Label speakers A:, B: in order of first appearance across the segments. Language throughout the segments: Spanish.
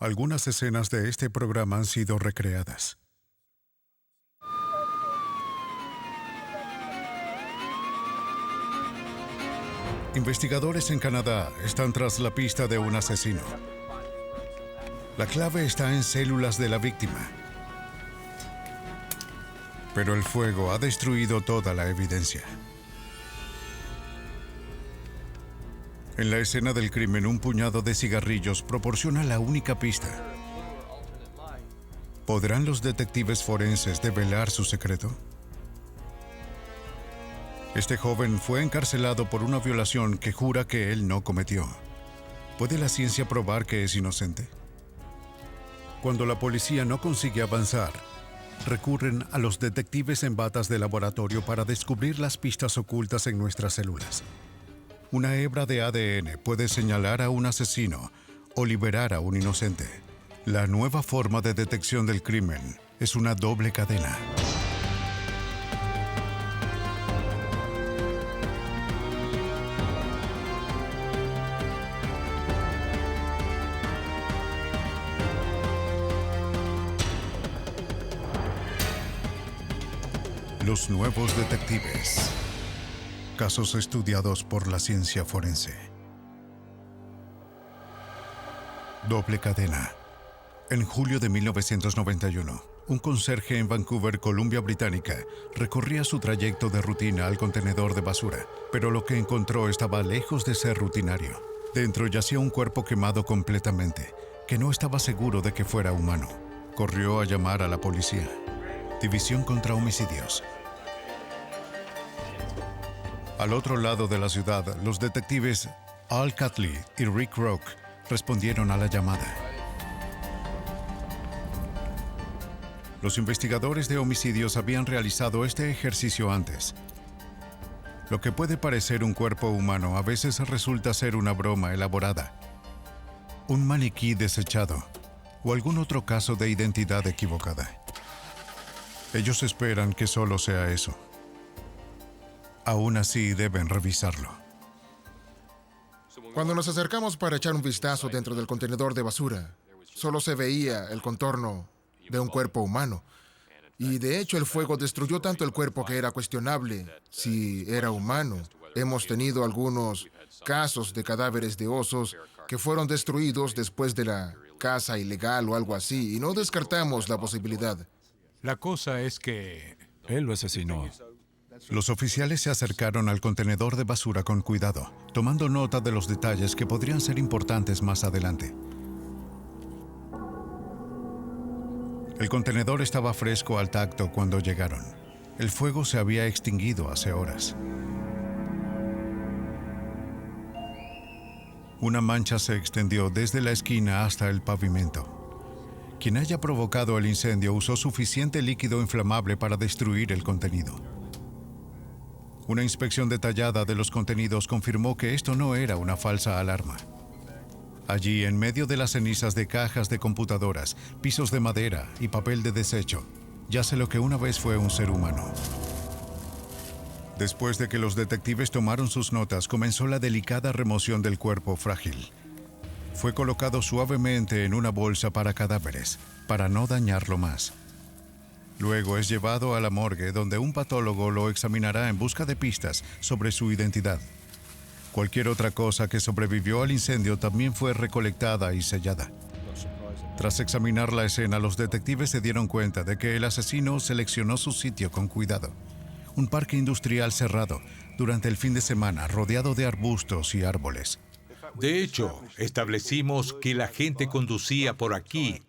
A: Algunas escenas de este programa han sido recreadas. Investigadores en Canadá están tras la pista de un asesino. La clave está en células de la víctima. Pero el fuego ha destruido toda la evidencia. En la escena del crimen, un puñado de cigarrillos proporciona la única pista. ¿Podrán los detectives forenses develar su secreto? Este joven fue encarcelado por una violación que jura que él no cometió. ¿Puede la ciencia probar que es inocente? Cuando la policía no consigue avanzar, recurren a los detectives en batas de laboratorio para descubrir las pistas ocultas en nuestras células. Una hebra de ADN puede señalar a un asesino o liberar a un inocente. La nueva forma de detección del crimen es una doble cadena. Los nuevos detectives. Casos estudiados por la ciencia forense. Doble cadena. En julio de 1991, un conserje en Vancouver, Columbia Británica, recorría su trayecto de rutina al contenedor de basura, pero lo que encontró estaba lejos de ser rutinario. Dentro yacía un cuerpo quemado completamente, que no estaba seguro de que fuera humano. Corrió a llamar a la policía. División contra Homicidios. Al otro lado de la ciudad, los detectives Al Catley y Rick Rock respondieron a la llamada. Los investigadores de homicidios habían realizado este ejercicio antes. Lo que puede parecer un cuerpo humano a veces resulta ser una broma elaborada, un maniquí desechado o algún otro caso de identidad equivocada. Ellos esperan que solo sea eso. Aún así, deben revisarlo.
B: Cuando nos acercamos para echar un vistazo dentro del contenedor de basura, solo se veía el contorno de un cuerpo humano. Y de hecho, el fuego destruyó tanto el cuerpo que era cuestionable si era humano. Hemos tenido algunos casos de cadáveres de osos que fueron destruidos después de la caza ilegal o algo así, y no descartamos la posibilidad.
C: La cosa es que
D: él lo asesinó.
A: Los oficiales se acercaron al contenedor de basura con cuidado, tomando nota de los detalles que podrían ser importantes más adelante. El contenedor estaba fresco al tacto cuando llegaron. El fuego se había extinguido hace horas. Una mancha se extendió desde la esquina hasta el pavimento. Quien haya provocado el incendio usó suficiente líquido inflamable para destruir el contenido. Una inspección detallada de los contenidos confirmó que esto no era una falsa alarma. Allí, en medio de las cenizas de cajas de computadoras, pisos de madera y papel de desecho, yace lo que una vez fue un ser humano. Después de que los detectives tomaron sus notas, comenzó la delicada remoción del cuerpo frágil. Fue colocado suavemente en una bolsa para cadáveres, para no dañarlo más. Luego es llevado a la morgue, donde un patólogo lo examinará en busca de pistas sobre su identidad. Cualquier otra cosa que sobrevivió al incendio también fue recolectada y sellada. Tras examinar la escena, los detectives se dieron cuenta de que el asesino seleccionó su sitio con cuidado. Un parque industrial cerrado, durante el fin de semana, rodeado de arbustos y árboles.
E: De hecho, establecimos que la gente conducía por aquí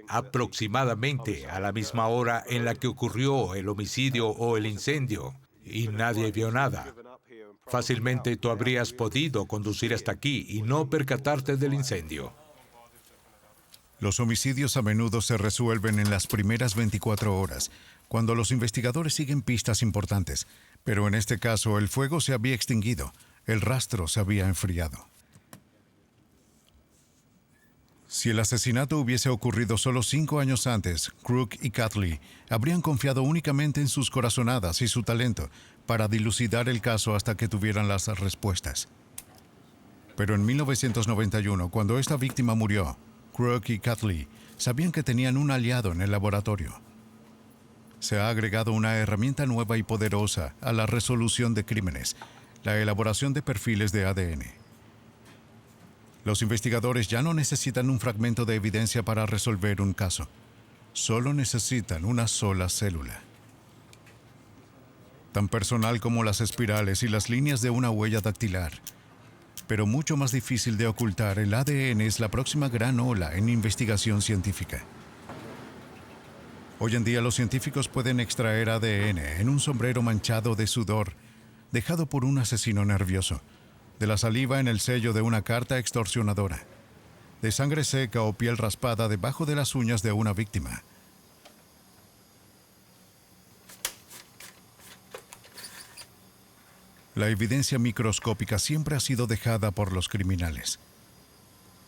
E: aproximadamente a la misma hora en la que ocurrió el homicidio o el incendio, y nadie vio nada. Fácilmente tú habrías podido conducir hasta aquí y no percatarte del incendio.
A: Los homicidios a menudo se resuelven en las primeras 24 horas, cuando los investigadores siguen pistas importantes, pero en este caso el fuego se había extinguido, el rastro se había enfriado. Si el asesinato hubiese ocurrido solo 5 años antes, Crook y Catley habrían confiado únicamente en sus corazonadas y su talento para dilucidar el caso hasta que tuvieran las respuestas. Pero en 1991, cuando esta víctima murió, Crook y Catley sabían que tenían un aliado en el laboratorio. Se ha agregado una herramienta nueva y poderosa a la resolución de crímenes, la elaboración de perfiles de ADN. Los investigadores ya no necesitan un fragmento de evidencia para resolver un caso. Solo necesitan una sola célula. Tan personal como las espirales y las líneas de una huella dactilar, pero mucho más difícil de ocultar, el ADN es la próxima gran ola en investigación científica. Hoy en día los científicos pueden extraer ADN en un sombrero manchado de sudor, dejado por un asesino nervioso, de la saliva en el sello de una carta extorsionadora, de sangre seca o piel raspada debajo de las uñas de una víctima. La evidencia microscópica siempre ha sido dejada por los criminales.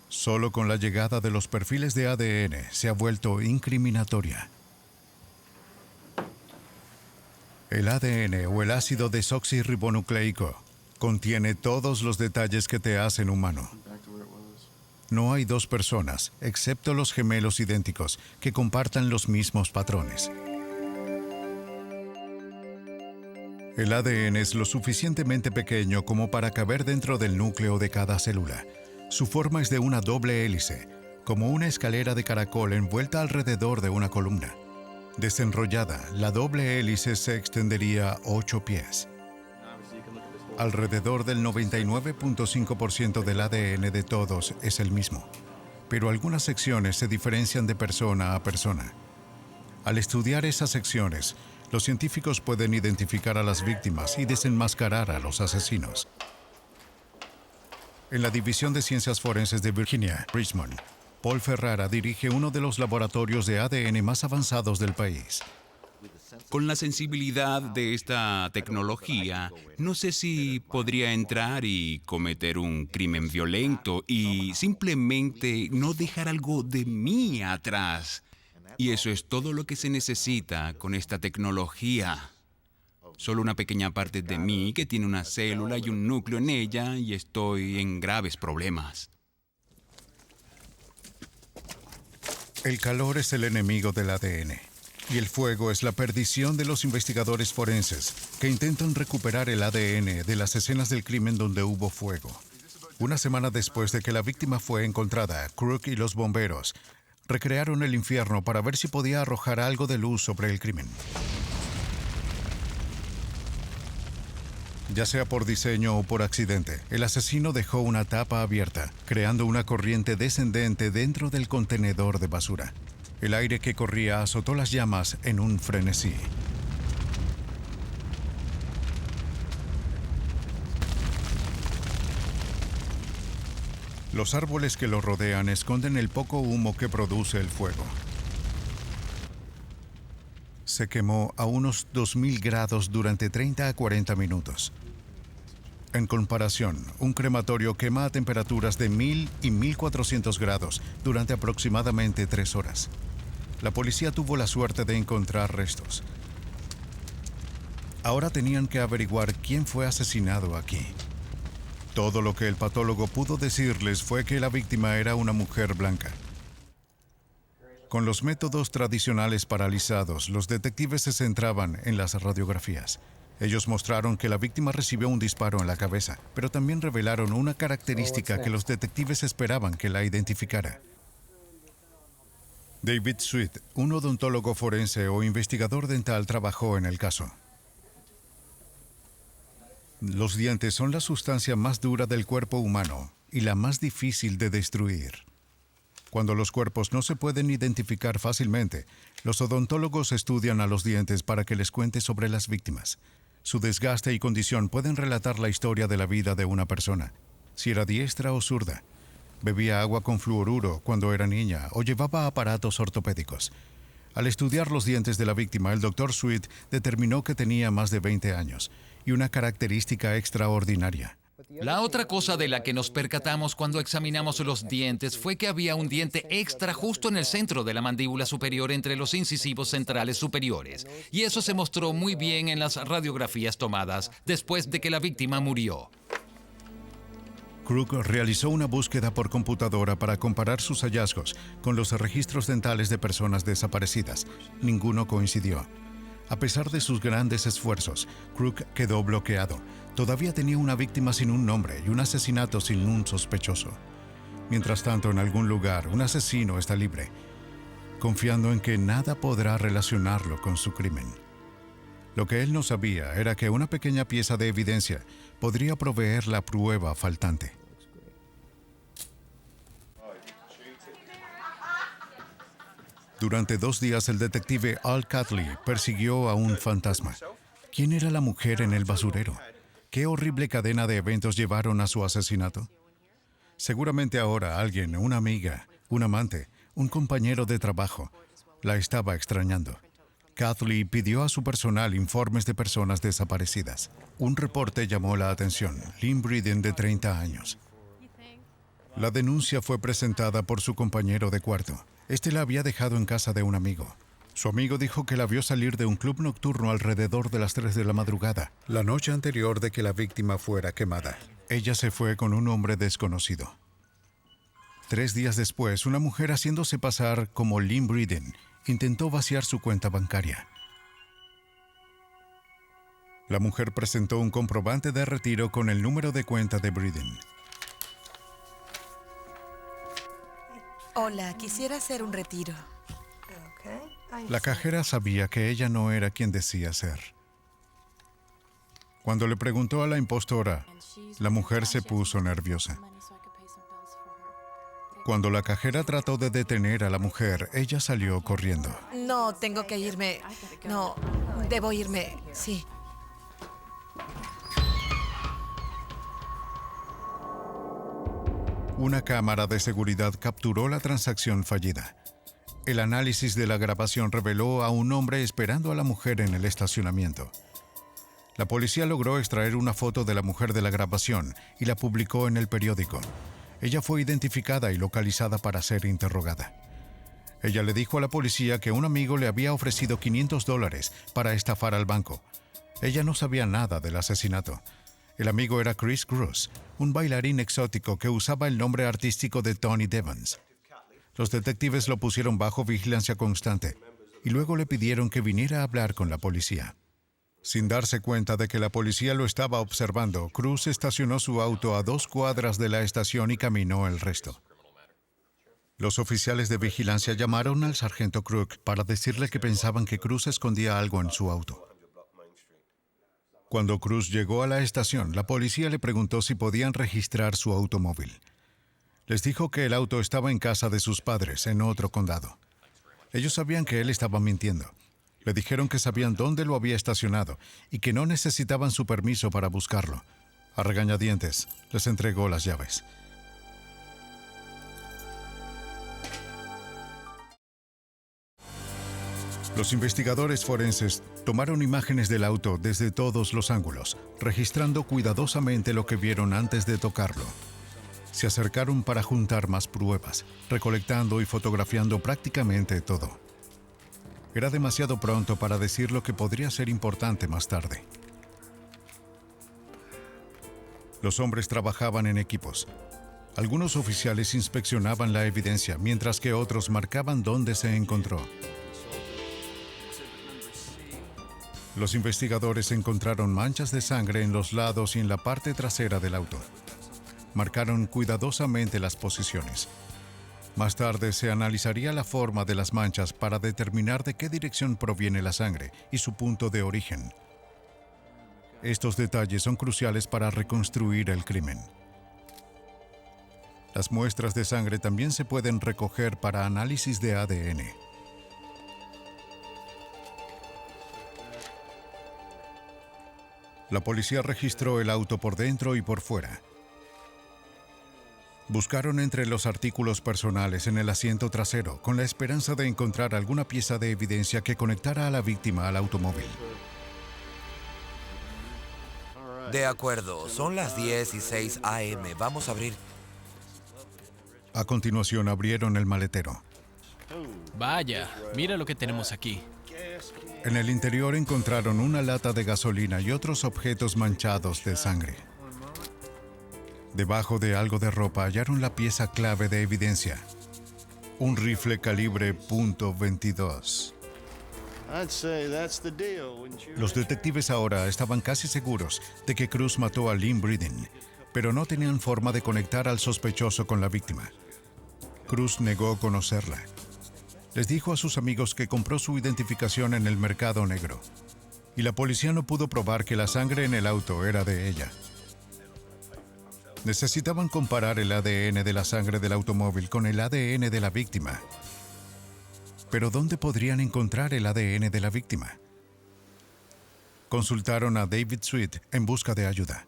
A: Solo con la llegada de los perfiles de ADN se ha vuelto incriminatoria. El ADN o el ácido desoxirribonucleico contiene todos los detalles que te hacen humano. No hay dos personas, excepto los gemelos idénticos, que compartan los mismos patrones. El ADN es lo suficientemente pequeño como para caber dentro del núcleo de cada célula. Su forma es de una doble hélice, como una escalera de caracol envuelta alrededor de una columna. Desenrollada, la doble hélice se extendería 8 pies. Alrededor del 99.5% del ADN de todos es el mismo, pero algunas secciones se diferencian de persona a persona. Al estudiar esas secciones, los científicos pueden identificar a las víctimas y desenmascarar a los asesinos. En la División de Ciencias Forenses de Virginia, Richmond, Paul Ferrara dirige uno de los laboratorios de ADN más avanzados del país.
D: Con la sensibilidad de esta tecnología, no sé si podría entrar y cometer un crimen violento y simplemente no dejar algo de mí atrás. Y eso es todo lo que se necesita con esta tecnología. Solo una pequeña parte de mí que tiene una célula y un núcleo en ella y estoy en graves problemas.
A: El calor es el enemigo del ADN y el fuego es la perdición de los investigadores forenses que intentan recuperar el ADN de las escenas del crimen donde hubo fuego. Una semana después de que la víctima fue encontrada, Crook y los bomberos recrearon el infierno para ver si podía arrojar algo de luz sobre el crimen. Ya sea por diseño o por accidente, el asesino dejó una tapa abierta, creando una corriente descendente dentro del contenedor de basura. El aire que corría azotó las llamas en un frenesí. Los árboles que lo rodean esconden el poco humo que produce el fuego. Se quemó a unos 2000 grados durante 30 a 40 minutos. En comparación, un crematorio quema a temperaturas de 1000 y 1400 grados durante aproximadamente 3 horas. La policía tuvo la suerte de encontrar restos. Ahora tenían que averiguar quién fue asesinado aquí. Todo lo que el patólogo pudo decirles fue que la víctima era una mujer blanca. Con los métodos tradicionales paralizados, los detectives se centraban en las radiografías. Ellos mostraron que la víctima recibió un disparo en la cabeza, pero también revelaron una característica que los detectives esperaban que la identificara. David Sweet, un odontólogo forense o investigador dental, trabajó en el caso. Los dientes son la sustancia más dura del cuerpo humano y la más difícil de destruir. Cuando los cuerpos no se pueden identificar fácilmente, los odontólogos estudian a los dientes para que les cuente sobre las víctimas. Su desgaste y condición pueden relatar la historia de la vida de una persona, si era diestra o zurda, bebía agua con fluoruro cuando era niña o llevaba aparatos ortopédicos. Al estudiar los dientes de la víctima, el Dr. Sweet determinó que tenía más de 20 años y una característica extraordinaria.
F: La otra cosa de la que nos percatamos cuando examinamos los dientes fue que había un diente extra justo en el centro de la mandíbula superior entre los incisivos centrales superiores. Y eso se mostró muy bien en las radiografías tomadas después de que la víctima murió.
A: Crook realizó una búsqueda por computadora para comparar sus hallazgos con los registros dentales de personas desaparecidas. Ninguno coincidió. A pesar de sus grandes esfuerzos, Crook quedó bloqueado. Todavía tenía una víctima sin un nombre y un asesinato sin un sospechoso. Mientras tanto, en algún lugar, un asesino está libre, confiando en que nada podrá relacionarlo con su crimen. Lo que él no sabía era que una pequeña pieza de evidencia podría proveer la prueba faltante. Durante 2 días, el detective Al Catley persiguió a un fantasma. ¿Quién era la mujer en el basurero? ¿Qué horrible cadena de eventos llevaron a su asesinato? Seguramente ahora alguien, una amiga, un amante, un compañero de trabajo, la estaba extrañando. Catley pidió a su personal informes de personas desaparecidas. Un reporte llamó la atención: Lynn Breeden, de 30 años. La denuncia fue presentada por su compañero de cuarto. Este la había dejado en casa de un amigo. Su amigo dijo que la vio salir de un club nocturno alrededor de las 3 de la madrugada, la noche anterior de que la víctima fuera quemada. Ella se fue con un hombre desconocido. 3 días después, una mujer haciéndose pasar como Lynn Breeden intentó vaciar su cuenta bancaria. La mujer presentó un comprobante de retiro con el número de cuenta de Breeden.
G: Hola, quisiera hacer un retiro.
A: La cajera sabía que ella no era quien decía ser. Cuando le preguntó a la impostora, la mujer se puso nerviosa. Cuando la cajera trató de detener a la mujer, ella salió corriendo.
G: No, tengo que irme. No, debo irme, sí.
A: Una cámara de seguridad capturó la transacción fallida. El análisis de la grabación reveló a un hombre esperando a la mujer en el estacionamiento. La policía logró extraer una foto de la mujer de la grabación y la publicó en el periódico. Ella fue identificada y localizada para ser interrogada. Ella le dijo a la policía que un amigo le había ofrecido $500 para estafar al banco. Ella no sabía nada del asesinato. El amigo era Chris Cruz, un bailarín exótico que usaba el nombre artístico de Tony Devons. Los detectives lo pusieron bajo vigilancia constante y luego le pidieron que viniera a hablar con la policía. Sin darse cuenta de que la policía lo estaba observando, Cruz estacionó su auto a 2 cuadras de la estación y caminó el resto. Los oficiales de vigilancia llamaron al sargento Crook para decirle que pensaban que Cruz escondía algo en su auto. Cuando Cruz llegó a la estación, la policía le preguntó si podían registrar su automóvil. Les dijo que el auto estaba en casa de sus padres, en otro condado. Ellos sabían que él estaba mintiendo. Le dijeron que sabían dónde lo había estacionado y que no necesitaban su permiso para buscarlo. A regañadientes, les entregó las llaves. Los investigadores forenses tomaron imágenes del auto desde todos los ángulos, registrando cuidadosamente lo que vieron antes de tocarlo. Se acercaron para juntar más pruebas, recolectando y fotografiando prácticamente todo. Era demasiado pronto para decir lo que podría ser importante más tarde. Los hombres trabajaban en equipos. Algunos oficiales inspeccionaban la evidencia, mientras que otros marcaban dónde se encontró. Los investigadores encontraron manchas de sangre en los lados y en la parte trasera del auto. Marcaron cuidadosamente las posiciones. Más tarde se analizaría la forma de las manchas para determinar de qué dirección proviene la sangre y su punto de origen. Estos detalles son cruciales para reconstruir el crimen. Las muestras de sangre también se pueden recoger para análisis de ADN. La policía registró el auto por dentro y por fuera. Buscaron entre los artículos personales en el asiento trasero con la esperanza de encontrar alguna pieza de evidencia que conectara a la víctima al automóvil.
H: De acuerdo, son las 10:06 a.m. Vamos a abrir.
A: A continuación abrieron el maletero.
I: Vaya, mira lo que tenemos aquí.
A: En el interior encontraron una lata de gasolina y otros objetos manchados de sangre. Debajo de algo de ropa hallaron la pieza clave de evidencia. Un rifle calibre .22. Los detectives ahora estaban casi seguros de que Cruz mató a Lynn Breeden, pero no tenían forma de conectar al sospechoso con la víctima. Cruz negó conocerla. Les dijo a sus amigos que compró su identificación en el mercado negro, y la policía no pudo probar que la sangre en el auto era de ella. Necesitaban comparar el ADN de la sangre del automóvil con el ADN de la víctima. Pero ¿dónde podrían encontrar el ADN de la víctima? Consultaron a David Sweet en busca de ayuda.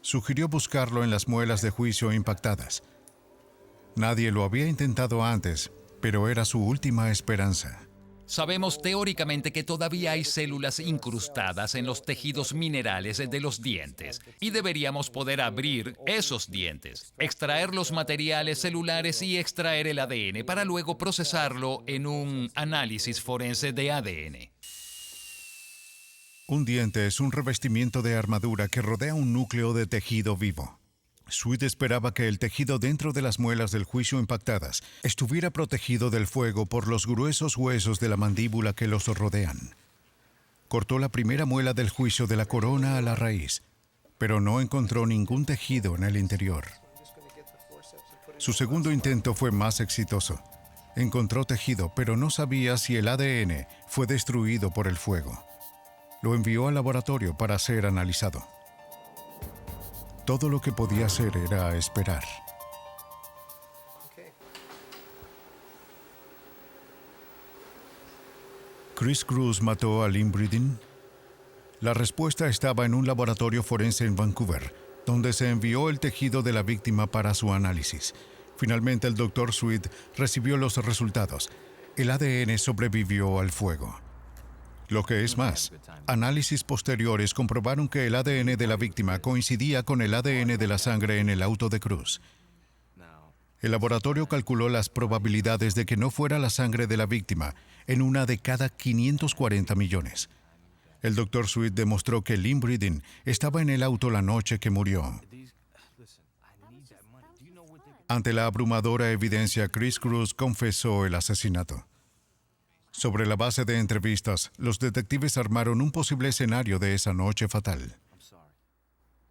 A: Sugirió buscarlo en las muelas de juicio impactadas. Nadie lo había intentado antes, pero era su última esperanza.
F: Sabemos teóricamente que todavía hay células incrustadas en los tejidos minerales de los dientes y deberíamos poder abrir esos dientes, extraer los materiales celulares y extraer el ADN para luego procesarlo en un análisis forense de ADN.
A: Un diente es un revestimiento de armadura que rodea un núcleo de tejido vivo. Sweet esperaba que el tejido dentro de las muelas del juicio impactadas estuviera protegido del fuego por los gruesos huesos de la mandíbula que los rodean. Cortó la primera muela del juicio de la corona a la raíz, pero no encontró ningún tejido en el interior. Su segundo intento fue más exitoso. Encontró tejido, pero no sabía si el ADN fue destruido por el fuego. Lo envió al laboratorio para ser analizado. Todo lo que podía hacer era esperar. ¿Chris Cruz mató a Lynn Breeden? La respuesta estaba en un laboratorio forense en Vancouver, donde se envió el tejido de la víctima para su análisis. Finalmente, el Dr. Sweet recibió los resultados. El ADN sobrevivió al fuego. Lo que es más, análisis posteriores comprobaron que el ADN de la víctima coincidía con el ADN de la sangre en el auto de Cruz. El laboratorio calculó las probabilidades de que no fuera la sangre de la víctima en una de cada 540 millones. El Dr. Sweet demostró que Lynn Breeden estaba en el auto la noche que murió. Ante la abrumadora evidencia, Chris Cruz confesó el asesinato. Sobre la base de entrevistas, los detectives armaron un posible escenario de esa noche fatal.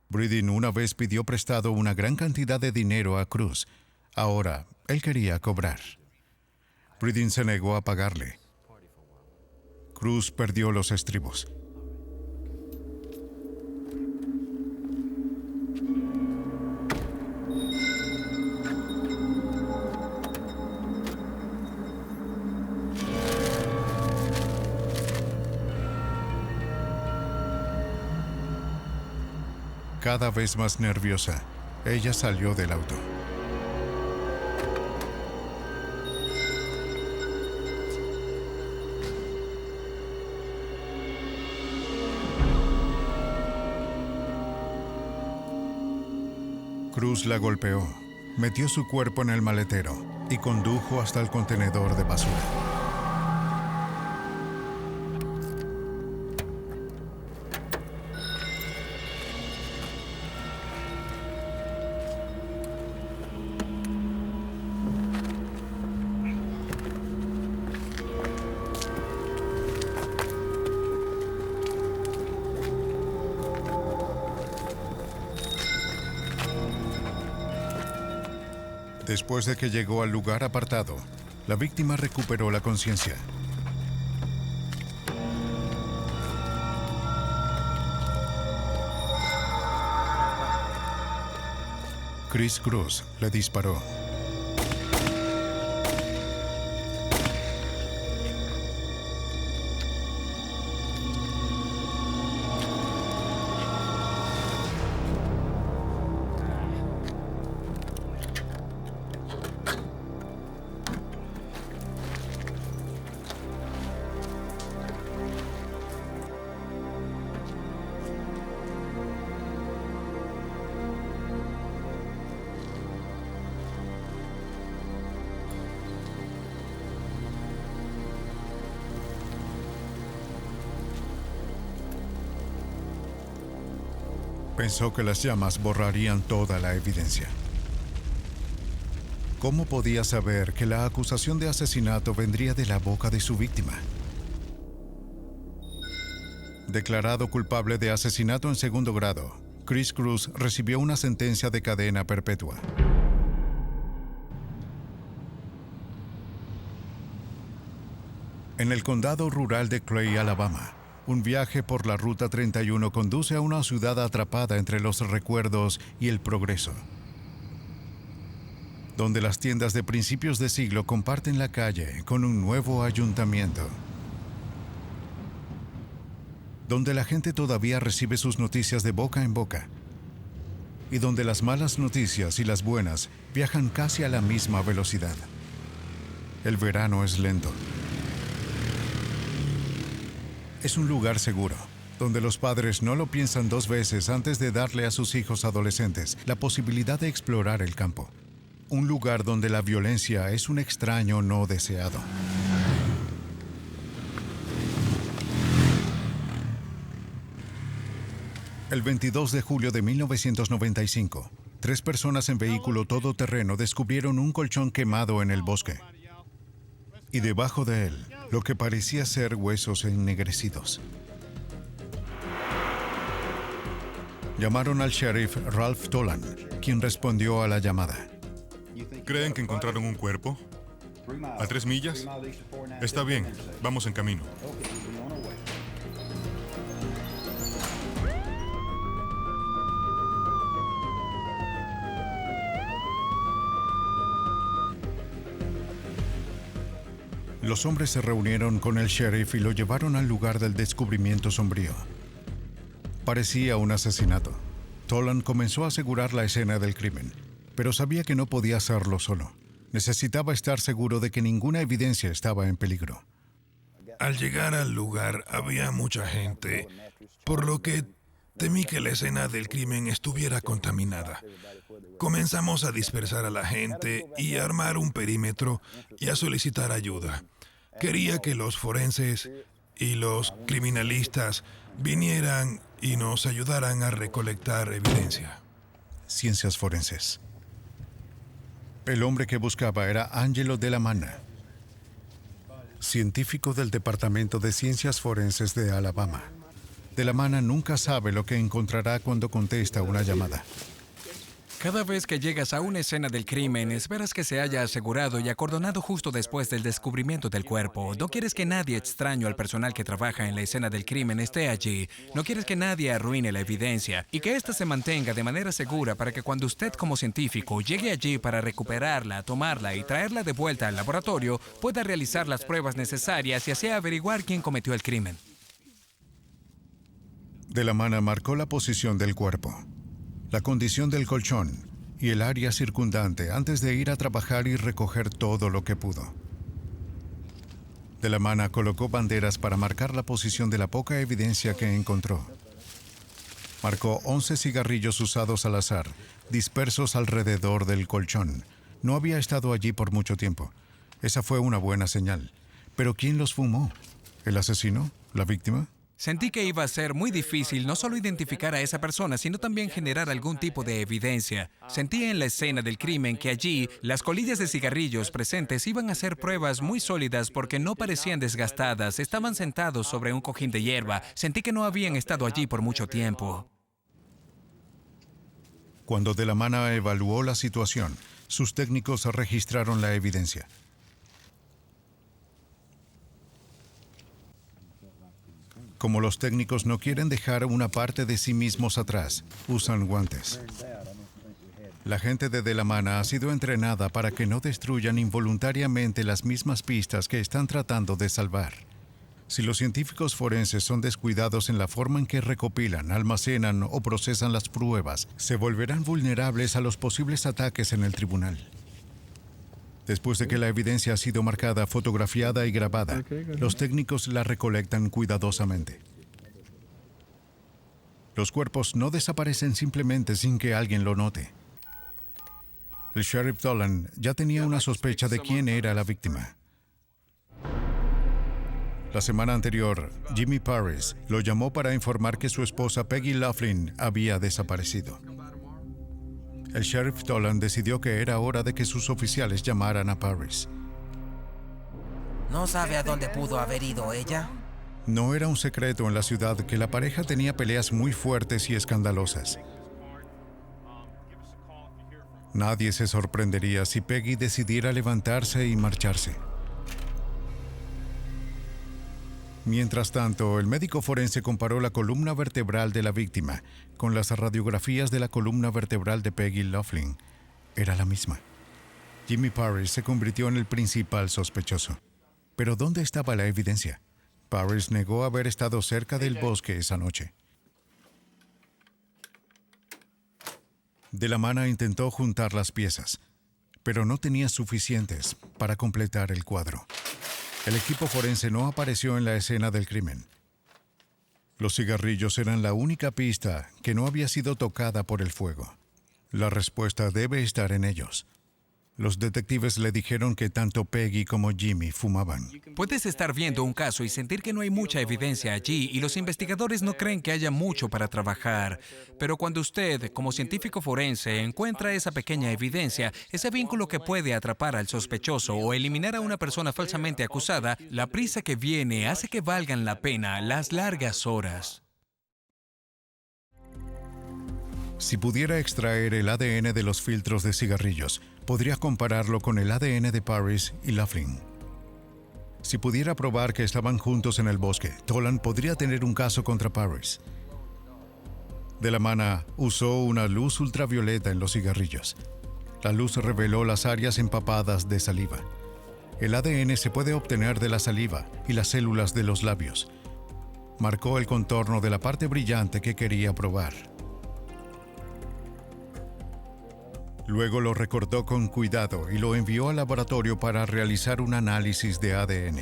A: Breeden una vez pidió prestado una gran cantidad de dinero a Cruz. Ahora, él quería cobrar. Breeden se negó a pagarle. Cruz perdió los estribos. Cada vez más nerviosa, ella salió del auto. Cruz la golpeó, metió su cuerpo en el maletero y condujo hasta el contenedor de basura. Después de que llegó al lugar apartado, la víctima recuperó la conciencia. Chris Cruz le disparó. Pensó que las llamas borrarían toda la evidencia. ¿Cómo podía saber que la acusación de asesinato vendría de la boca de su víctima? Declarado culpable de asesinato en segundo grado, Chris Cruz recibió una sentencia de cadena perpetua. En el condado rural de Clay, Alabama, un viaje por la Ruta 31 conduce a una ciudad atrapada entre los recuerdos y el progreso, donde las tiendas de principios de siglo comparten la calle con un nuevo ayuntamiento, donde la gente todavía recibe sus noticias de boca en boca, y donde las malas noticias y las buenas viajan casi a la misma velocidad. El verano es lento. Es un lugar seguro, donde los padres no lo piensan dos veces antes de darle a sus hijos adolescentes la posibilidad de explorar el campo. Un lugar donde la violencia es un extraño no deseado. El 22 de julio de 1995, 3 personas en vehículo todoterreno descubrieron un colchón quemado en el bosque. Y debajo de él, lo que parecía ser huesos ennegrecidos. Llamaron al sheriff Ralph Tolan, quien respondió a la llamada.
J: ¿Creen que encontraron un cuerpo? ¿A 3 millas? Está bien, vamos en camino.
A: Los hombres se reunieron con el sheriff y lo llevaron al lugar del descubrimiento sombrío. Parecía un asesinato. Tolan comenzó a asegurar la escena del crimen, pero sabía que no podía hacerlo solo. Necesitaba estar seguro de que ninguna evidencia estaba en peligro.
K: Al llegar al lugar había mucha gente, por lo que temí que la escena del crimen estuviera contaminada. Comenzamos a dispersar a la gente y a armar un perímetro y a solicitar ayuda. Quería que los forenses y los criminalistas vinieran y nos ayudaran a recolectar evidencia.
A: Ciencias forenses. El hombre que buscaba era Angelo de la Mana, científico del Departamento de Ciencias Forenses de Alabama. De la Mana nunca sabe lo que encontrará cuando contesta una llamada.
L: Cada vez que llegas a una escena del crimen, esperas que se haya asegurado y acordonado justo después del descubrimiento del cuerpo. No quieres que nadie extraño al personal que trabaja en la escena del crimen esté allí. No quieres que nadie arruine la evidencia y que ésta se mantenga de manera segura para que cuando usted como científico llegue allí para recuperarla, tomarla y traerla de vuelta al laboratorio, pueda realizar las pruebas necesarias y así averiguar quién cometió el crimen.
A: De la Mana marcó la posición del cuerpo, la condición del colchón y el área circundante antes de ir a trabajar y recoger todo lo que pudo. De la Mana colocó banderas para marcar la posición de la poca evidencia que encontró. Marcó 11 cigarrillos usados al azar, dispersos alrededor del colchón. No había estado allí por mucho tiempo. Esa fue una buena señal. ¿Pero quién los fumó? ¿El asesino? ¿La víctima?
L: Sentí que iba a ser muy difícil no solo identificar a esa persona, sino también generar algún tipo de evidencia. Sentí en la escena del crimen que allí las colillas de cigarrillos presentes iban a ser pruebas muy sólidas porque no parecían desgastadas, estaban sentados sobre un cojín de hierba. Sentí que no habían estado allí por mucho tiempo.
A: Cuando De la Mana evaluó la situación, sus técnicos registraron la evidencia. Como los técnicos no quieren dejar una parte de sí mismos atrás, usan guantes. La gente de la Mana ha sido entrenada para que no destruyan involuntariamente las mismas pistas que están tratando de salvar. Si los científicos forenses son descuidados en la forma en que recopilan, almacenan o procesan las pruebas, se volverán vulnerables a los posibles ataques en el tribunal. Después de que la evidencia ha sido marcada, fotografiada y grabada, los técnicos la recolectan cuidadosamente. Los cuerpos no desaparecen simplemente sin que alguien lo note. El sheriff Tolan ya tenía una sospecha de quién era la víctima. La semana anterior, Jimmy Parris lo llamó para informar que su esposa Peggy Laughlin había desaparecido. El sheriff Tolan decidió que era hora de que sus oficiales llamaran a Parris.
H: ¿No sabe a dónde pudo haber ido ella?
A: No era un secreto en la ciudad que la pareja tenía peleas muy fuertes y escandalosas. Nadie se sorprendería si Peggy decidiera levantarse y marcharse. Mientras tanto, el médico forense comparó la columna vertebral de la víctima con las radiografías de la columna vertebral de Peggy Laughlin. Era la misma. Jimmy Parris se convirtió en el principal sospechoso. Pero ¿dónde estaba la evidencia? Parris negó haber estado cerca del bosque esa noche. De la mano intentó juntar las piezas, pero no tenía suficientes para completar el cuadro. El equipo forense no apareció en la escena del crimen. Los cigarrillos eran la única pista que no había sido tocada por el fuego. La respuesta debe estar en ellos. Los detectives le dijeron que tanto Peggy como Jimmy fumaban.
L: Puedes estar viendo un caso y sentir que no hay mucha evidencia allí y los investigadores no creen que haya mucho para trabajar. Pero cuando usted, como científico forense, encuentra esa pequeña evidencia, ese vínculo que puede atrapar al sospechoso o eliminar a una persona falsamente acusada, la prisa que viene hace que valgan la pena las largas horas.
A: Si pudiera extraer el ADN de los filtros de cigarrillos, podría compararlo con el ADN de Parris y Laughlin. Si pudiera probar que estaban juntos en el bosque, Tolan podría tener un caso contra Parris. De la mano usó una luz ultravioleta en los cigarrillos. La luz reveló las áreas empapadas de saliva. El ADN se puede obtener de la saliva y las células de los labios. Marcó el contorno de la parte brillante que quería probar. Luego lo recortó con cuidado y lo envió al laboratorio para realizar un análisis de ADN.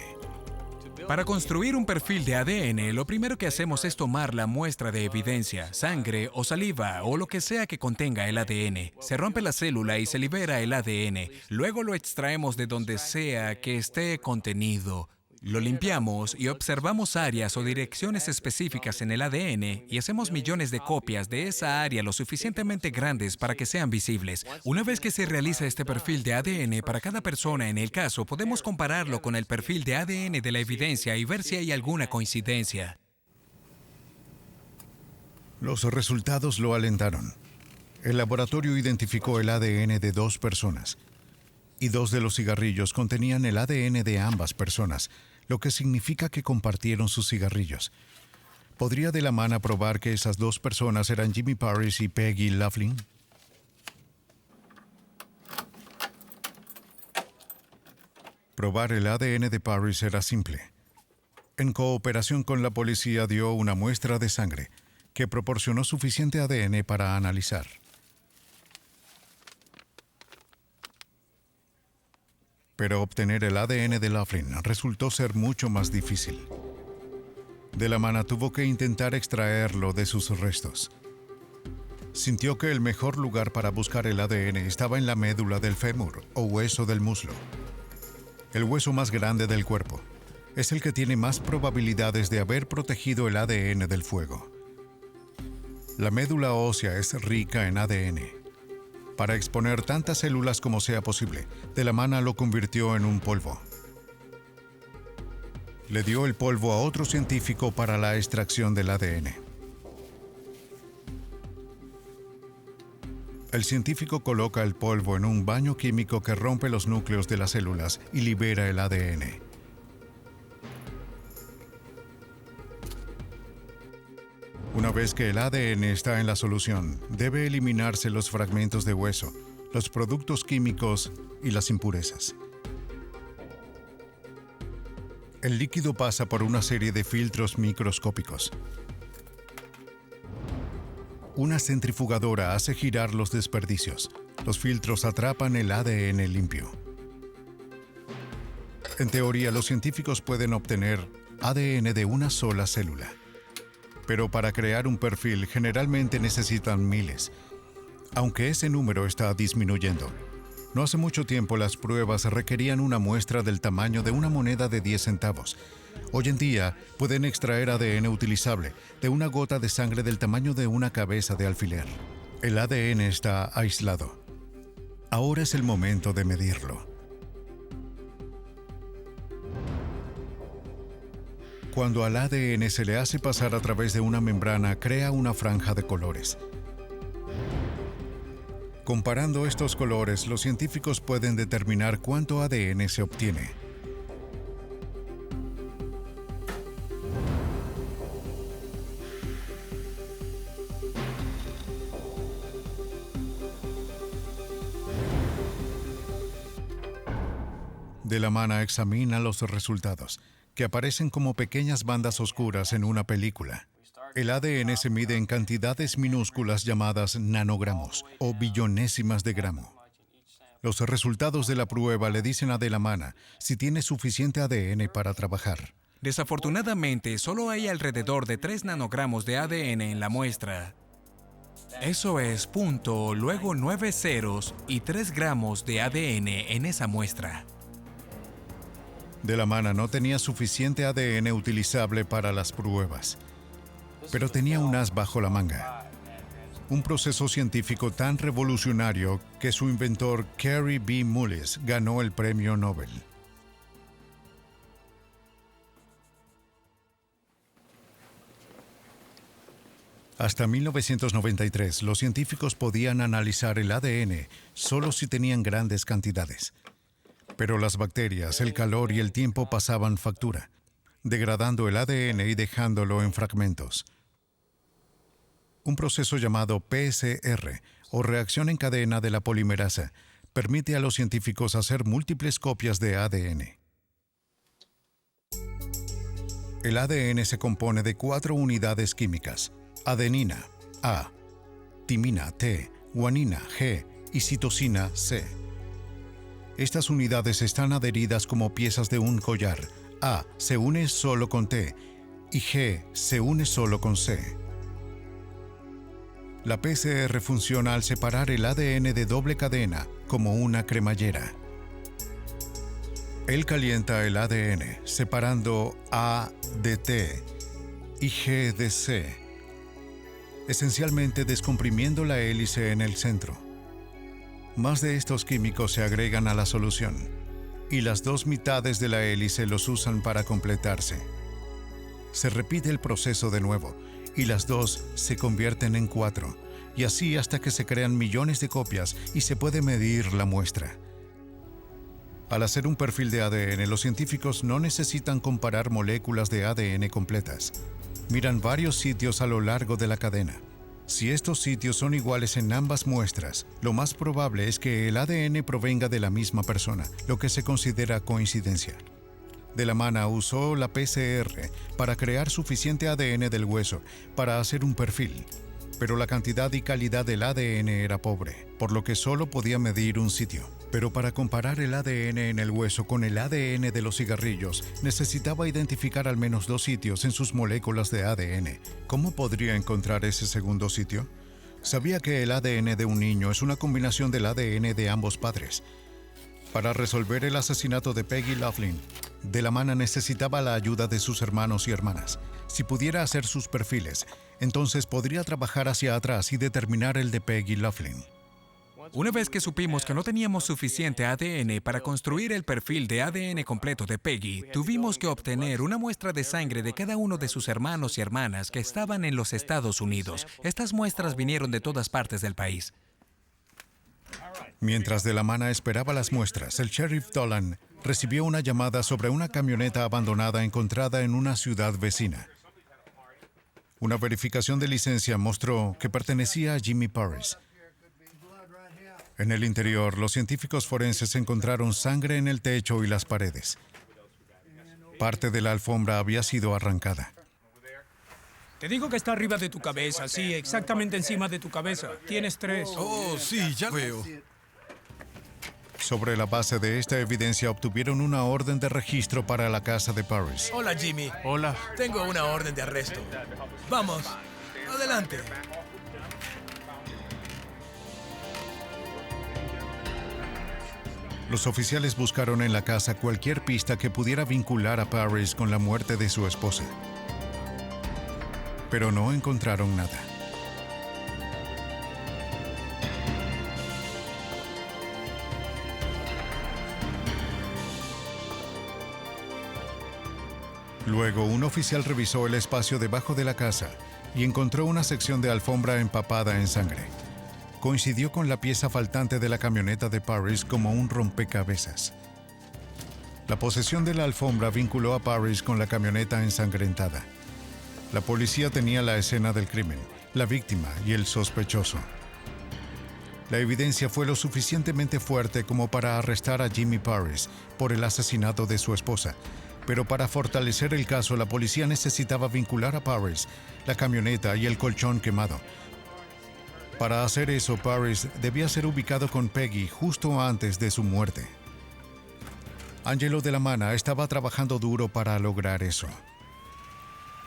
L: Para construir un perfil de ADN, lo primero que hacemos es tomar la muestra de evidencia, sangre o saliva o lo que sea que contenga el ADN. Se rompe la célula y se libera el ADN. Luego lo extraemos de donde sea que esté contenido. Lo limpiamos y observamos áreas o direcciones específicas en el ADN y hacemos millones de copias de esa área lo suficientemente grandes para que sean visibles. Una vez que se realiza este perfil de ADN para cada persona en el caso, podemos compararlo con el perfil de ADN de la evidencia y ver si hay alguna coincidencia.
A: Los resultados lo alentaron. El laboratorio identificó el ADN de 2 personas y 2 de los cigarrillos contenían el ADN de ambas personas, lo que significa que compartieron sus cigarrillos. ¿Podría de la mano probar que esas 2 personas eran Jimmy Parris y Peggy Laughlin? Probar el ADN de Parris era simple. En cooperación con la policía dio una muestra de sangre, que proporcionó suficiente ADN para analizar. Pero obtener el ADN de Laughlin resultó ser mucho más difícil. De la mano tuvo que intentar extraerlo de sus restos. Sintió que el mejor lugar para buscar el ADN estaba en la médula del fémur o hueso del muslo. El hueso más grande del cuerpo. Es el que tiene más probabilidades de haber protegido el ADN del fuego. La médula ósea es rica en ADN. Para exponer tantas células como sea posible, de la mano lo convirtió en un polvo. Le dio el polvo a otro científico para la extracción del ADN. El científico coloca el polvo en un baño químico que rompe los núcleos de las células y libera el ADN. Una vez que el ADN está en la solución, debe eliminarse los fragmentos de hueso, los productos químicos y las impurezas. El líquido pasa por una serie de filtros microscópicos. Una centrifugadora hace girar los desperdicios. Los filtros atrapan el ADN limpio. En teoría, los científicos pueden obtener ADN de una sola célula. Pero para crear un perfil generalmente necesitan miles, aunque ese número está disminuyendo. No hace mucho tiempo las pruebas requerían una muestra del tamaño de una moneda de 10 centavos, Hoy en día pueden extraer ADN utilizable de una gota de sangre del tamaño de una cabeza de alfiler. El ADN está aislado. Ahora es el momento de medirlo. Cuando al ADN se le hace pasar a través de una membrana, crea una franja de colores. Comparando estos colores, los científicos pueden determinar cuánto ADN se obtiene. De la mano examina los resultados, que aparecen como pequeñas bandas oscuras en una película. El ADN se mide en cantidades minúsculas llamadas nanogramos o billonésimas de gramo. Los resultados de la prueba le dicen a De la Mano si tiene suficiente ADN para trabajar.
L: Desafortunadamente, solo hay alrededor de 3 nanogramos de ADN en la muestra. Eso es punto, luego 9 ceros y 3 gramos de ADN en esa muestra.
A: De la Mano no tenía suficiente ADN utilizable para las pruebas, pero tenía un as bajo la manga. Un proceso científico tan revolucionario que su inventor Carey B. Mullis ganó el premio Nobel. Hasta 1993, los científicos podían analizar el ADN solo si tenían grandes cantidades. Pero las bacterias, el calor y el tiempo pasaban factura, degradando el ADN y dejándolo en fragmentos. Un proceso llamado PCR, o reacción en cadena de la polimerasa, permite a los científicos hacer múltiples copias de ADN. El ADN se compone de 4 unidades químicas: adenina, A, timina, T, guanina, G y citosina, C. Estas unidades están adheridas como piezas de un collar. A se une solo con T y G se une solo con C. La PCR funciona al separar el ADN de doble cadena como una cremallera. Él calienta el ADN, separando A de T y G de C, esencialmente descomprimiendo la hélice en el centro. Más de estos químicos se agregan a la solución, y las 2 mitades de la hélice los usan para completarse. Se repite el proceso de nuevo, y las 2 se convierten en 4, y así hasta que se crean millones de copias y se puede medir la muestra. Al hacer un perfil de ADN, los científicos no necesitan comparar moléculas de ADN completas. Miran varios sitios a lo largo de la cadena. Si estos sitios son iguales en ambas muestras, lo más probable es que el ADN provenga de la misma persona, lo que se considera coincidencia. De la Mano usó la PCR para crear suficiente ADN del hueso para hacer un perfil, pero la cantidad y calidad del ADN era pobre, por lo que solo podía medir un sitio. Pero para comparar el ADN en el hueso con el ADN de los cigarrillos, necesitaba identificar al menos 2 sitios en sus moléculas de ADN. ¿Cómo podría encontrar ese segundo sitio? Sabía que el ADN de un niño es una combinación del ADN de ambos padres. Para resolver el asesinato de Peggy Laughlin, De la Mano necesitaba la ayuda de sus hermanos y hermanas. Si pudiera hacer sus perfiles, entonces podría trabajar hacia atrás y determinar el de Peggy Laughlin.
L: Una vez que supimos que no teníamos suficiente ADN para construir el perfil de ADN completo de Peggy, tuvimos que obtener una muestra de sangre de cada uno de sus hermanos y hermanas que estaban en los Estados Unidos. Estas muestras vinieron de todas partes del país.
A: Mientras De la Mano esperaba las muestras, el sheriff Dolan recibió una llamada sobre una camioneta abandonada encontrada en una ciudad vecina. Una verificación de licencia mostró que pertenecía a Jimmy Parris. En el interior, los científicos forenses encontraron sangre en el techo y las paredes. Parte de la alfombra había sido arrancada.
M: Te digo que está arriba de tu cabeza, sí, exactamente encima de tu cabeza. Tienes 3.
N: Oh, sí, ya veo.
A: Sobre la base de esta evidencia obtuvieron una orden de registro para la casa de Parris.
N: Hola, Jimmy.
C: Hola.
N: Tengo una orden de arresto. Vamos, adelante.
A: Los oficiales buscaron en la casa cualquier pista que pudiera vincular a Parrish con la muerte de su esposa, pero no encontraron nada. Luego, un oficial revisó el espacio debajo de la casa y encontró una sección de alfombra empapada en sangre. Coincidió con la pieza faltante de la camioneta de Parrish como un rompecabezas. La posesión de la alfombra vinculó a Parrish con la camioneta ensangrentada. La policía tenía la escena del crimen, la víctima y el sospechoso. La evidencia fue lo suficientemente fuerte como para arrestar a Jimmy Parrish por el asesinato de su esposa, pero para fortalecer el caso la policía necesitaba vincular a Parrish, la camioneta y el colchón quemado. Para hacer eso, Parrish debía ser ubicado con Peggy justo antes de su muerte. Angelo Dell'Amana estaba trabajando duro para lograr eso.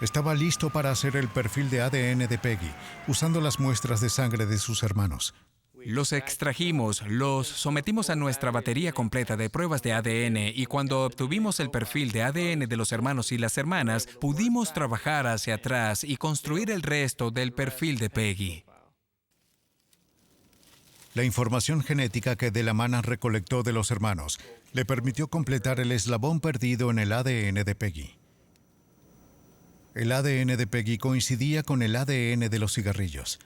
A: Estaba listo para hacer el perfil de ADN de Peggy, usando las muestras de sangre de sus hermanos.
L: Los extrajimos, los sometimos a nuestra batería completa de pruebas de ADN y cuando obtuvimos el perfil de ADN de los hermanos y las hermanas, pudimos trabajar hacia atrás y construir el resto del perfil de Peggy.
A: La información genética que Dell'Amana recolectó de los hermanos le permitió completar el eslabón perdido en el ADN de Peggy. El ADN de Peggy coincidía con el ADN de los cigarrillos.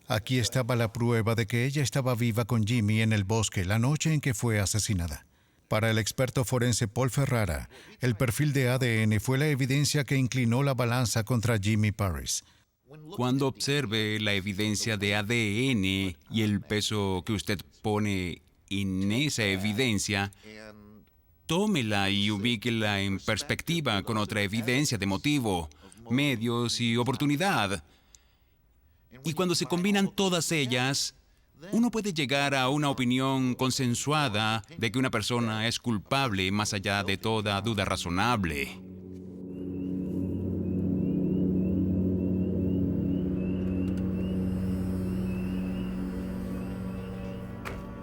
A: Aquí estaba la prueba de que ella estaba viva con Jimmy en el bosque la noche en que fue asesinada. Para el experto forense Paul Ferrara, el perfil de ADN fue la evidencia que inclinó la balanza contra Jimmy Parrish.
D: Cuando observe la evidencia de ADN y el peso que usted pone en esa evidencia, tómela y ubíquela en perspectiva con otra evidencia de motivo, medios y oportunidad. Y cuando se combinan todas ellas, uno puede llegar a una opinión consensuada de que una persona es culpable más allá de toda duda razonable.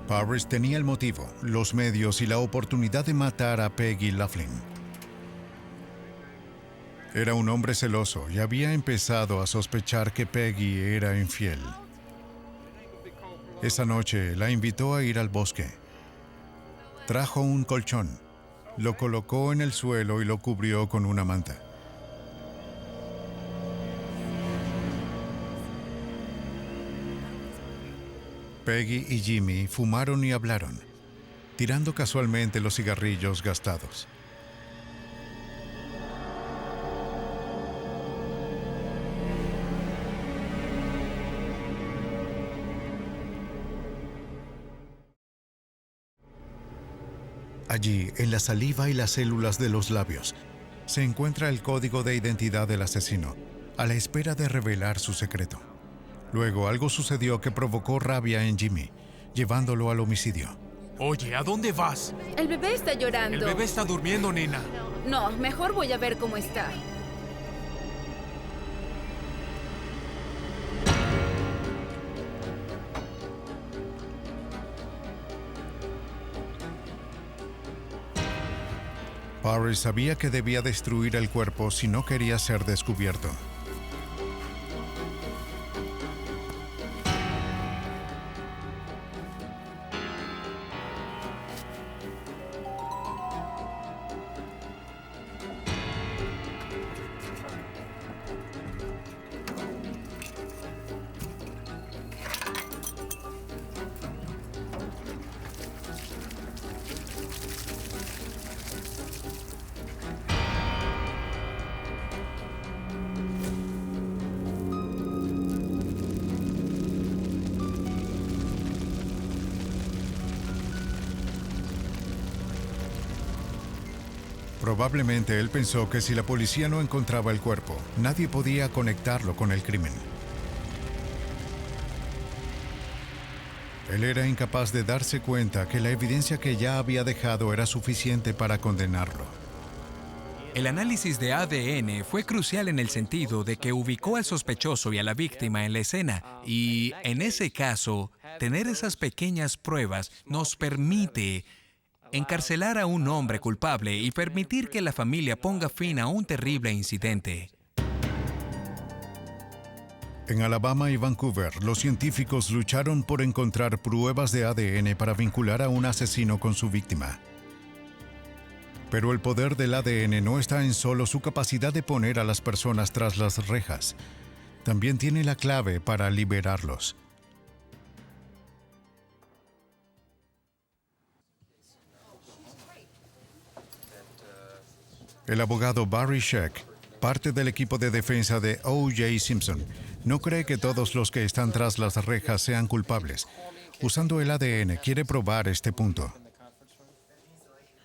A: Parrish tenía el motivo, los medios y la oportunidad de matar a Peggy Laughlin. Era un hombre celoso y había empezado a sospechar que Peggy era infiel. Esa noche la invitó a ir al bosque. Trajo un colchón, lo colocó en el suelo y lo cubrió con una manta. Peggy y Jimmy fumaron y hablaron, tirando casualmente los cigarrillos gastados. Allí, en la saliva y las células de los labios, se encuentra el código de identidad del asesino, a la espera de revelar su secreto. Luego, algo sucedió que provocó rabia en Jimmy, llevándolo al homicidio.
O: Oye, ¿a dónde vas?
P: El bebé está llorando.
O: El bebé está durmiendo, nena.
P: No, mejor voy a ver cómo está.
A: Parrish sabía que debía destruir el cuerpo si no quería ser descubierto. Probablemente él pensó que si la policía no encontraba el cuerpo, nadie podía conectarlo con el crimen. Él era incapaz de darse cuenta que la evidencia que ya había dejado era suficiente para condenarlo.
L: El análisis de ADN fue crucial en el sentido de que ubicó al sospechoso y a la víctima en la escena, y en ese caso, tener esas pequeñas pruebas nos permite encarcelar a un hombre culpable y permitir que la familia ponga fin a un terrible incidente.
A: En Alabama y Vancouver, los científicos lucharon por encontrar pruebas de ADN para vincular a un asesino con su víctima. Pero el poder del ADN no está en solo su capacidad de poner a las personas tras las rejas. También tiene la clave para liberarlos. El abogado Barry Scheck, parte del equipo de defensa de O.J. Simpson, no cree que todos los que están tras las rejas sean culpables. Usando el ADN, quiere probar este punto.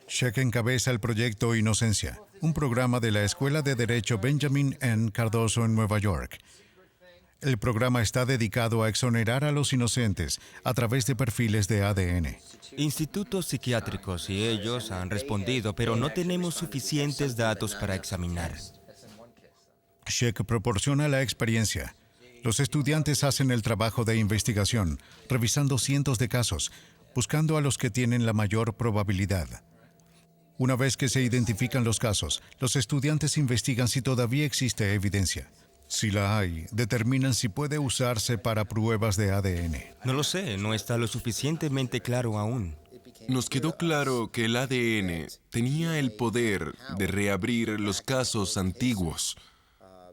A: Scheck encabeza el proyecto Inocencia, un programa de la Escuela de Derecho Benjamin N. Cardozo en Nueva York. El programa está dedicado a exonerar a los inocentes a través de perfiles de ADN.
Q: Institutos psiquiátricos y ellos han respondido, pero no tenemos suficientes datos para examinar.
A: Scheck proporciona la experiencia. Los estudiantes hacen el trabajo de investigación, revisando cientos de casos, buscando a los que tienen la mayor probabilidad. Una vez que se identifican los casos, los estudiantes investigan si todavía existe evidencia. Si la hay, determinan si puede usarse para pruebas de ADN.
Q: No lo sé, no está lo suficientemente claro aún.
R: Nos quedó claro que el ADN tenía el poder de reabrir los casos antiguos,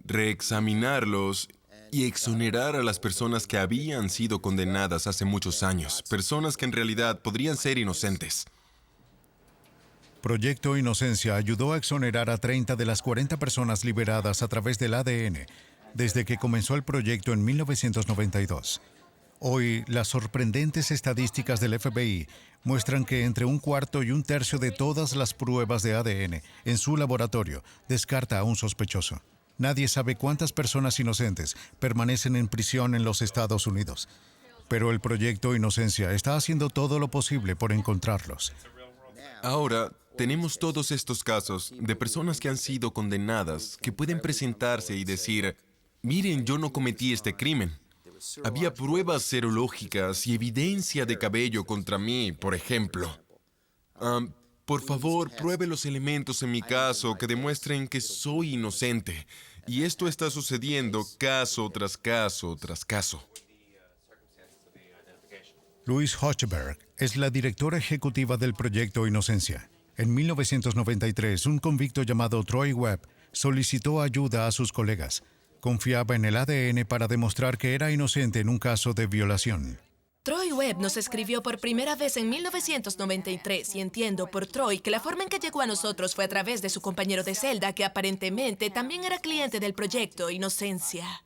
R: reexaminarlos y exonerar a las personas que habían sido condenadas hace muchos años, personas que en realidad podrían ser inocentes.
A: Proyecto Inocencia ayudó a exonerar a 30 de las 40 personas liberadas a través del ADN desde que comenzó el proyecto en 1992. Hoy, las sorprendentes estadísticas del FBI muestran que entre un cuarto y un tercio de todas las pruebas de ADN en su laboratorio descarta a un sospechoso. Nadie sabe cuántas personas inocentes permanecen en prisión en los Estados Unidos, pero el Proyecto Inocencia está haciendo todo lo posible por encontrarlos.
R: Ahora, tenemos todos estos casos de personas que han sido condenadas, que pueden presentarse y decir, miren, yo no cometí este crimen. Había pruebas serológicas y evidencia de cabello contra mí, por ejemplo. Por favor, pruebe los elementos en mi caso que demuestren que soy inocente. Y esto está sucediendo caso tras caso tras caso.
A: Louise Hochberg es la directora ejecutiva del Proyecto Inocencia. En 1993, un convicto llamado Troy Webb solicitó ayuda a sus colegas. Confiaba en el ADN para demostrar que era inocente en un caso de violación.
S: Troy Webb nos escribió por primera vez en 1993 y entiendo por Troy que la forma en que llegó a nosotros fue a través de su compañero de celda que aparentemente también era cliente del Proyecto Inocencia.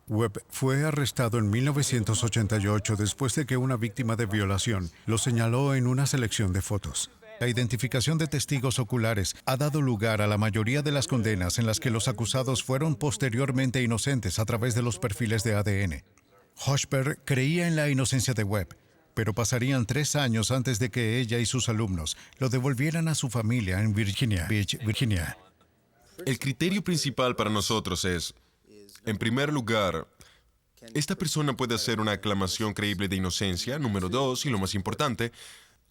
A: Webb fue arrestado en 1988 después de que una víctima de violación lo señaló en una selección de fotos. La identificación de testigos oculares ha dado lugar a la mayoría de las condenas en las que los acusados fueron posteriormente inocentes a través de los perfiles de ADN. Hochberg creía en la inocencia de Webb, pero pasarían 3 años antes de que ella y sus alumnos lo devolvieran a su familia en Virginia Beach, Virginia.
R: El criterio principal para nosotros es, en primer lugar, esta persona puede hacer una aclamación creíble de inocencia. Número 2, y lo más importante,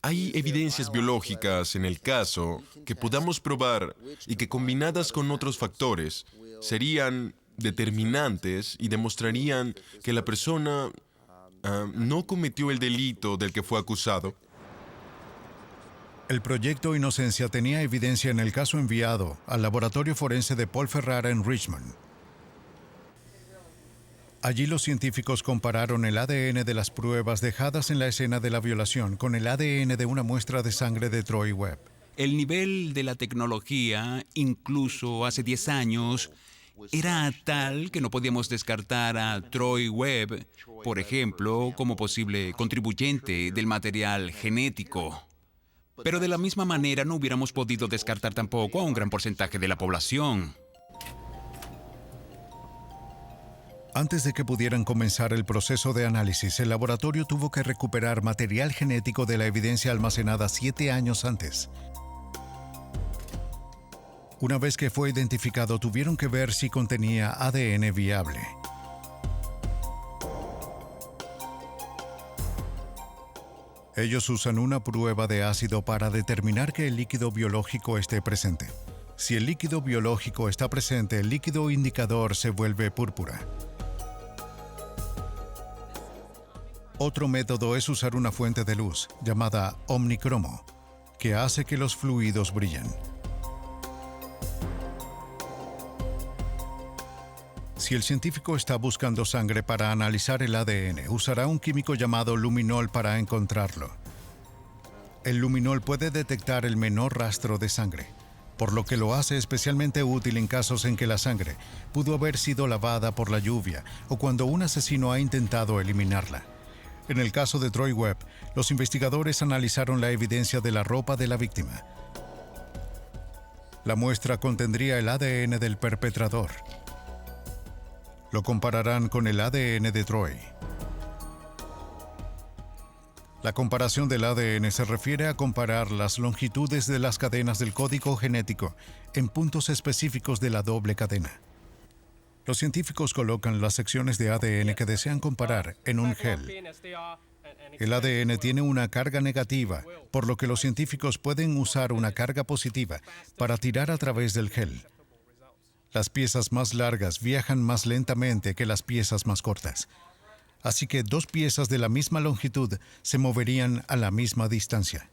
R: hay evidencias biológicas en el caso que podamos probar y que combinadas con otros factores serían determinantes y demostrarían que la persona no cometió el delito del que fue acusado.
A: El Proyecto Inocencia tenía evidencia en el caso enviado al laboratorio forense de Paul Ferrara en Richmond. Allí los científicos compararon el ADN de las pruebas dejadas en la escena de la violación con el ADN de una muestra de sangre de Troy Webb.
D: El nivel de la tecnología, incluso hace 10 años, era tal que no podíamos descartar a Troy Webb, por ejemplo, como posible contribuyente del material genético. Pero de la misma manera no hubiéramos podido descartar tampoco a un gran porcentaje de la población.
A: Antes de que pudieran comenzar el proceso de análisis, el laboratorio tuvo que recuperar material genético de la evidencia almacenada 7 años antes. Una vez que fue identificado, tuvieron que ver si contenía ADN viable. Ellos usan una prueba de ácido para determinar que el líquido biológico esté presente. Si el líquido biológico está presente, el líquido indicador se vuelve púrpura. Otro método es usar una fuente de luz, llamada omnicromo, que hace que los fluidos brillen. Si el científico está buscando sangre para analizar el ADN, usará un químico llamado luminol para encontrarlo. El luminol puede detectar el menor rastro de sangre, por lo que lo hace especialmente útil en casos en que la sangre pudo haber sido lavada por la lluvia o cuando un asesino ha intentado eliminarla. En el caso de Troy Webb, los investigadores analizaron la evidencia de la ropa de la víctima. La muestra contendría el ADN del perpetrador. Lo compararán con el ADN de Troy. La comparación del ADN se refiere a comparar las longitudes de las cadenas del código genético en puntos específicos de la doble cadena. Los científicos colocan las secciones de ADN que desean comparar en un gel. El ADN tiene una carga negativa, por lo que los científicos pueden usar una carga positiva para tirar a través del gel. Las piezas más largas viajan más lentamente que las piezas más cortas. Así que dos piezas de la misma longitud se moverían a la misma distancia.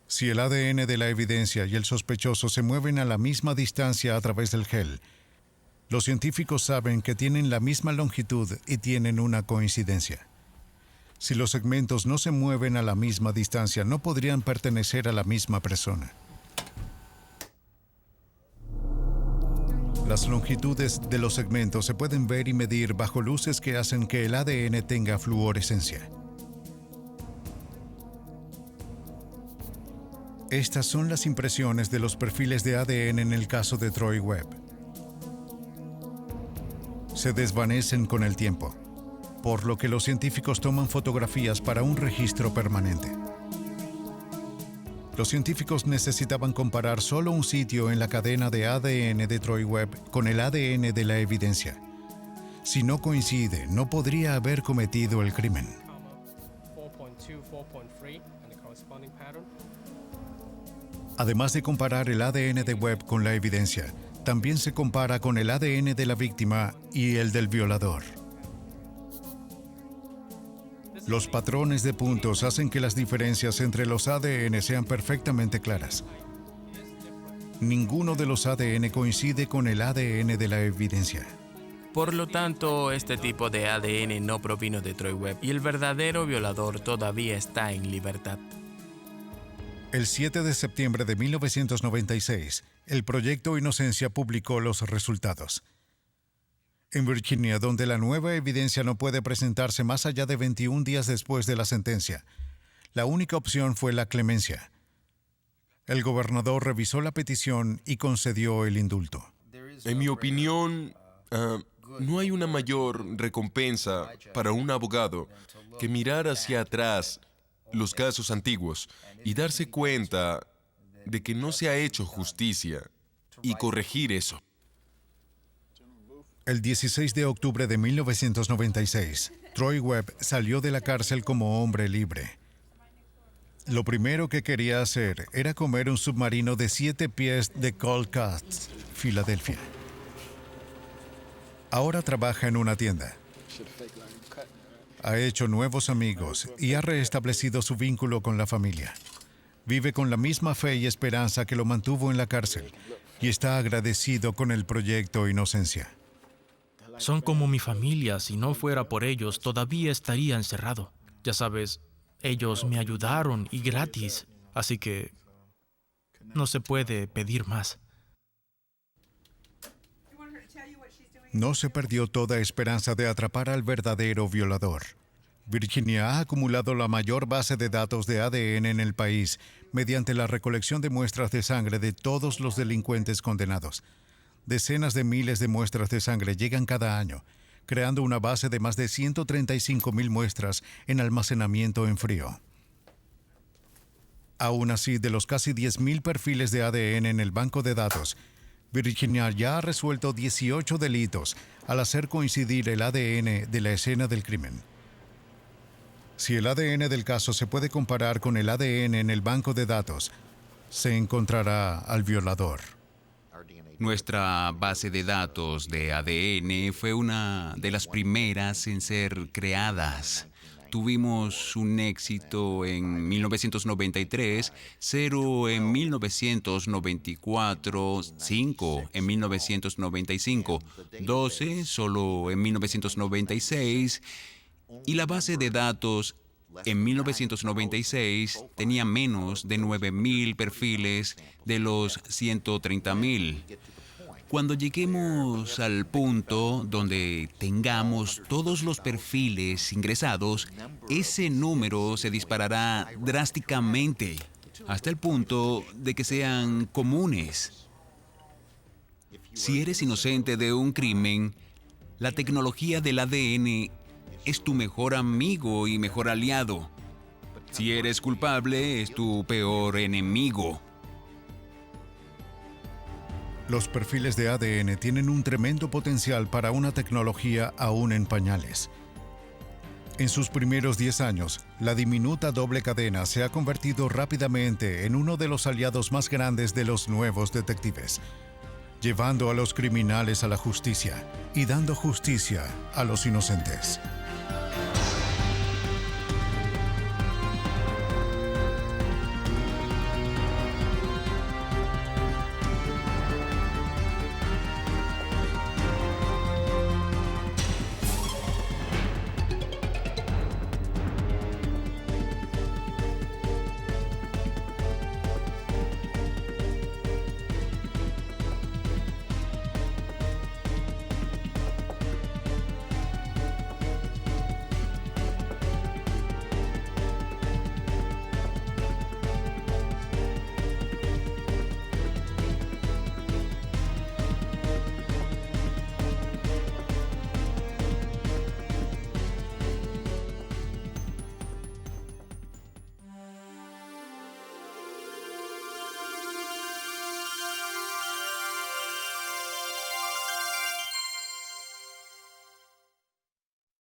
A: Si el ADN de la evidencia y el sospechoso se mueven a la misma distancia a través del gel, los científicos saben que tienen la misma longitud y tienen una coincidencia. Si los segmentos no se mueven a la misma distancia, no podrían pertenecer a la misma persona. Las longitudes de los segmentos se pueden ver y medir bajo luces que hacen que el ADN tenga fluorescencia. Estas son las impresiones de los perfiles de ADN en el caso de Troy Webb. Se desvanecen con el tiempo, por lo que los científicos toman fotografías para un registro permanente. Los científicos necesitaban comparar solo un sitio en la cadena de ADN de Troy Webb con el ADN de la evidencia. Si no coincide, no podría haber cometido el crimen. Además de comparar el ADN de Webb con la evidencia, también se compara con el ADN de la víctima y el del violador. Los patrones de puntos hacen que las diferencias entre los ADN sean perfectamente claras. Ninguno de los ADN coincide con el ADN de la evidencia.
T: Por lo tanto, este tipo de ADN no provino de Troy Webb y el verdadero violador todavía está en libertad.
A: El 7 de septiembre de 1996, el Proyecto Inocencia publicó los resultados. En Virginia, donde la nueva evidencia no puede presentarse más allá de 21 días después de la sentencia, la única opción fue la clemencia. El gobernador revisó la petición y concedió el indulto.
R: En mi opinión, no hay una mayor recompensa para un abogado que mirar hacia atrás los casos antiguos y darse cuenta de que no se ha hecho justicia y corregir eso.
A: El 16 de octubre de 1996, Troy Webb salió de la cárcel como hombre libre. Lo primero que quería hacer era comer un submarino de 7 pies de Cold Cuts, Filadelfia. Ahora trabaja en una tienda. Ha hecho nuevos amigos y ha reestablecido su vínculo con la familia. Vive con la misma fe y esperanza que lo mantuvo en la cárcel y está agradecido con el Proyecto Inocencia.
U: Son como mi familia. Si no fuera por ellos, todavía estaría encerrado. Ya sabes, ellos me ayudaron y gratis. Así que no se puede pedir más.
A: No se perdió toda esperanza de atrapar al verdadero violador. Virginia ha acumulado la mayor base de datos de ADN en el país mediante la recolección de muestras de sangre de todos los delincuentes condenados. Decenas de miles de muestras de sangre llegan cada año, creando una base de más de 135,000 muestras en almacenamiento en frío. Aún así, de los casi 10,000 perfiles de ADN en el banco de datos, Virginia ya ha resuelto 18 delitos al hacer coincidir el ADN de la escena del crimen. Si el ADN del caso se puede comparar con el ADN en el banco de datos, se encontrará al violador.
D: Nuestra base de datos de ADN fue una de las primeras en ser creadas. Tuvimos un éxito en 1993, 0 en 1994, 5 en 1995, 12 solo en 1996, y la base de datos en 1996 tenía menos de 9,000 perfiles de los 130,000. Cuando lleguemos al punto donde tengamos todos los perfiles ingresados, ese número se disparará drásticamente, hasta el punto de que sean comunes. Si eres inocente de un crimen, la tecnología del ADN es tu mejor amigo y mejor aliado. Si eres culpable, es tu peor enemigo.
A: Los perfiles de ADN tienen un tremendo potencial para una tecnología aún en pañales. En sus primeros 10 años, la diminuta doble cadena se ha convertido rápidamente en uno de los aliados más grandes de los nuevos detectives, llevando a los criminales a la justicia y dando justicia a los inocentes.